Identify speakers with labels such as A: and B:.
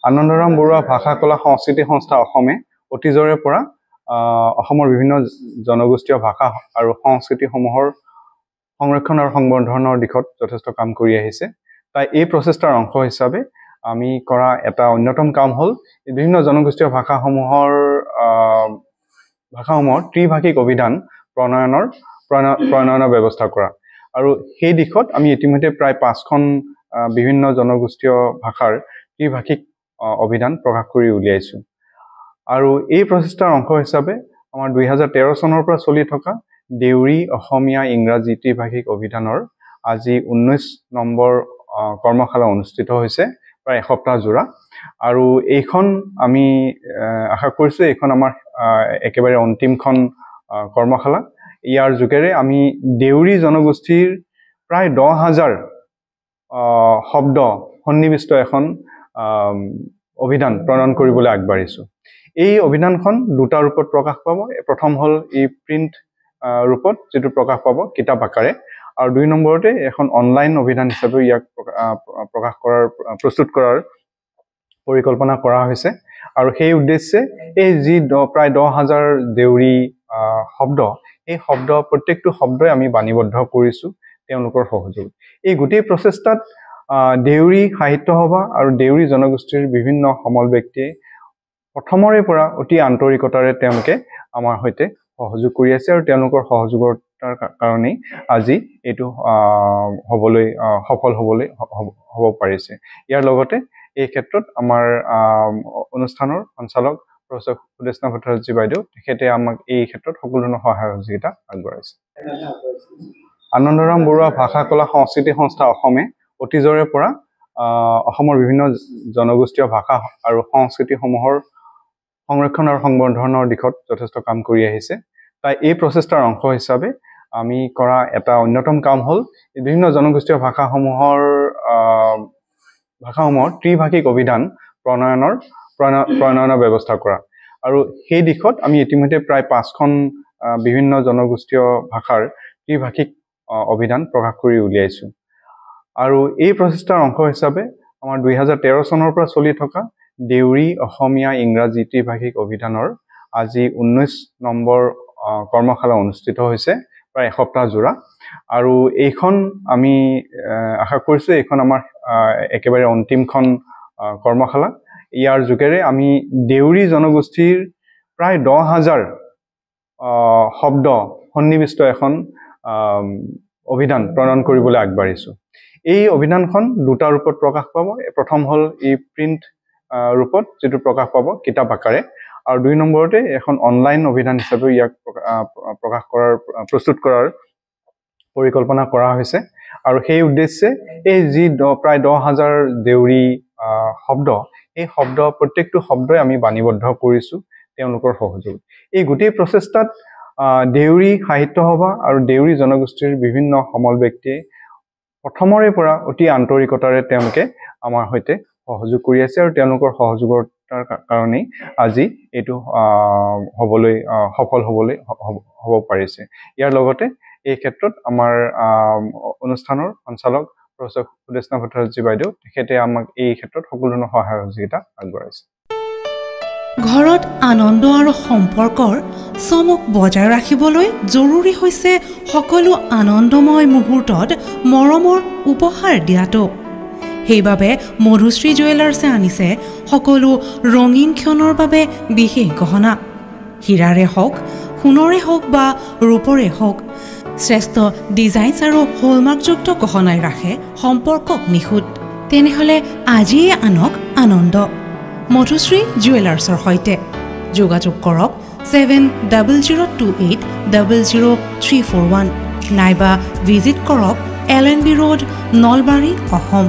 A: আনন্দৰাম বৰুৱা ভাষা কলা সংস্কৃতি সংস্থা অসমে অতীজৰে পৰা অসমৰ বিভিন্ন জনগোষ্ঠীয় ভাষা আৰু সংস্কৃতিসমূহৰ সংৰক্ষণ আৰু সংবৰ্ধনৰ দিশত যথেষ্ট কাম কৰি আহিছে। তাই এই প্ৰচেষ্টাৰ অংশ হিচাপে আমি কৰা এটা অন্যতম কাম হ'ল বিভিন্ন জনগোষ্ঠীয় ভাষাসমূহৰ ত্ৰিভাষিক অভিধান প্ৰণয়নৰ ব্যৱস্থা কৰা। আৰু সেই দিশত আমি ইতিমধ্যে প্ৰায় 5খন বিভিন্ন জনগোষ্ঠীয় ভাষাৰ ত্ৰিভাষিক অভিধান প্ৰকাশ কৰি উলিয়াইছো। আৰু এই প্ৰচেষ্টাৰ অংশ হিচাপে আমাৰ 2013 চনৰ পৰা চলি থকা দেউৰী অসমীয়া ইংৰাজী ত্ৰিভাষিক অভিধানৰ আজি 19 নম্বৰ কৰ্মশালা অনুষ্ঠিত হৈছে প্ৰায় এসপ্তাহ জোৰা। আৰু এইখন আমি আশা কৰিছো এইখন আমাৰ একেবাৰে অন্তিমখন কৰ্মশালা। ইয়াৰ যোগেৰে আমি দেউৰী জনগোষ্ঠীৰ প্ৰায় 10,000 শব্দ সন্নিবিষ্ট এখন অভিধান প্ৰণয়ন কৰিবলৈ আগবাঢ়িছো। এই অভিধানখন দুটা ৰূপত প্ৰকাশ পাব। প্ৰথম হ'ল এই প্ৰিণ্ট ৰূপত যিটো প্ৰকাশ পাব কিতাপ আকাৰে, আৰু 2 নম্বৰতে এখন অনলাইন অভিধান হিচাপে ইয়াক প্ৰস্তুত কৰাৰ পৰিকল্পনা কৰা হৈছে। আৰু সেই উদ্দেশ্যে এই যি প্ৰায় 10,000 দেউৰী শব্দ, এই শব্দ প্ৰত্যেকটো শব্দই আমি বাণীবদ্ধ কৰিছো তেওঁলোকৰ সহযোগত। এই গোটেই প্ৰচেষ্টাত দেউৰী সাহিত্য সভা আৰু দেউৰী জনগোষ্ঠীৰ বিভিন্ন সমল ব্যক্তিয়ে প্ৰথমৰে পৰা অতি আন্তৰিকতাৰে তেওঁলোকে আমাৰ সৈতে সহযোগ কৰি আছে, আৰু তেওঁলোকৰ সহযোগিতাৰ কাৰণেই আজি এইটো সফল হ'ব পাৰিছে। ইয়াৰ লগতে এই ক্ষেত্ৰত আমাৰ অনুষ্ঠানৰ সঞ্চালক প্ৰফেসৰ সুদেষ্ণা ভট্টাচাৰ্য বাইদেউ, তেখেতে আমাক এই ক্ষেত্ৰত সকলো ধৰণৰ সহায় সহযোগিতা আগবঢ়াইছে। আনন্দৰাম বৰুৱা ভাষা কলা সংস্কৃতি সংস্থা অসমে অতীজৰে পৰা অসমৰ বিভিন্ন জনগোষ্ঠীয় ভাষা আৰু সংস্কৃতিসমূহৰ সংৰক্ষণ আৰু সংবৰ্ধনৰ দিশত যথেষ্ট কাম কৰি আহিছে। তাই এই প্ৰচেষ্টাৰ অংশ হিচাপে আমি কৰা এটা অন্যতম কাম হ'ল বিভিন্ন জনগোষ্ঠীয় ভাষাসমূহৰ ত্ৰিভাষিক অভিধান প্ৰণয়নৰ ব্যৱস্থা কৰা। আৰু সেই দিশত আমি ইতিমধ্যে প্ৰায় 5খন বিভিন্ন জনগোষ্ঠীয় ভাষাৰ ত্ৰিভাষিক অভিধান প্ৰকাশ কৰি উলিয়াইছো। আৰু এই প্ৰচেষ্টাৰ অংশ হিচাপে আমাৰ 2013 চনৰ পৰা চলি থকা দেউৰী অসমীয়া ইংৰাজী ত্ৰিভাষিক অভিধানৰ আজি 19 নম্বৰ কৰ্মশালা অনুষ্ঠিত হৈছে প্ৰায় এসপ্তাহ জোৰা। আৰু এইখন আমি আশা কৰিছো এইখন আমাৰ একেবাৰে অন্তিমখন কৰ্মশালা। ইয়াৰ যোগেৰে আমি দেউৰী জনগোষ্ঠীৰ প্ৰায় 10,000 শব্দ সন্নিবিষ্ট এখন অভিধান প্ৰণয়ন কৰিবলৈ আগবাঢ়িছো। এই অভিধানখন দুটা ৰূপত প্ৰকাশ পাব। প্ৰথম হ'ল এই প্ৰিণ্ট ৰূপত যিটো প্ৰকাশ পাব কিতাপ আকাৰে, আৰু 2 নম্বৰতে এখন অনলাইন অভিধান হিচাপে ইয়াক প্ৰস্তুত কৰাৰ পৰিকল্পনা কৰা হৈছে। আৰু সেই উদ্দেশ্যে এই যি প্ৰায় 10,000 দেউৰী শব্দ, এই শব্দ প্ৰত্যেকটো শব্দই আমি বাণীবদ্ধ কৰিছো তেওঁলোকৰ সহযোগত। এই গোটেই প্ৰচেষ্টাত দেউৰী সাহিত্য সভা আৰু দেউৰী জনগোষ্ঠীৰ বিভিন্ন সমল ব্যক্তিয়ে প্ৰথমৰে পৰা অতি আন্তৰিকতাৰে তেওঁলোকে আমাৰ সৈতে সহযোগ কৰি আছে, আৰু তেওঁলোকৰ সহযোগিতাৰ কাৰণেই আজি এইটো সফল হ'ব পাৰিছে। ইয়াৰ লগতে এই ক্ষেত্ৰত আমাৰ অনুষ্ঠানৰ সঞ্চালক প্ৰফেসৰ সুদেষ্ণা ভট্টাচাৰ্য বাইদেউ, তেখেতে আমাক এই ক্ষেত্ৰত সকলো ধৰণৰ সহায় সহযোগিতা আগবঢ়াইছে।
B: ঘৰত আনন্দ আৰু সম্পৰ্কৰ চমক বজাই ৰাখিবলৈ জৰুৰী হৈছে সকলো আনন্দময় মুহূৰ্তত মৰমৰ উপহাৰ দিয়াটো। সেইবাবে মধুশ্ৰী জুৱেলাৰ্ছে আনিছে সকলো ৰঙীন ক্ষণৰ বাবে বিশেষ গহনা। হীৰাৰে হওক, সোণৰে হওক বা ৰূপৰে হওক, শ্ৰেষ্ঠ ডিজাইনছ আৰু হলমাৰ্কযুক্ত গহনাই ৰাখে সম্পৰ্কক নিখুঁত। তেনেহ'লে আজিয়ে আনক আনন্দ মধুশ্ৰী জুৱেলাৰ্ছৰ সৈতে। যোগাযোগ কৰক 7028000341 নাইবা ভিজিট কৰক LNB ৰোড, নলবাৰী, অসম।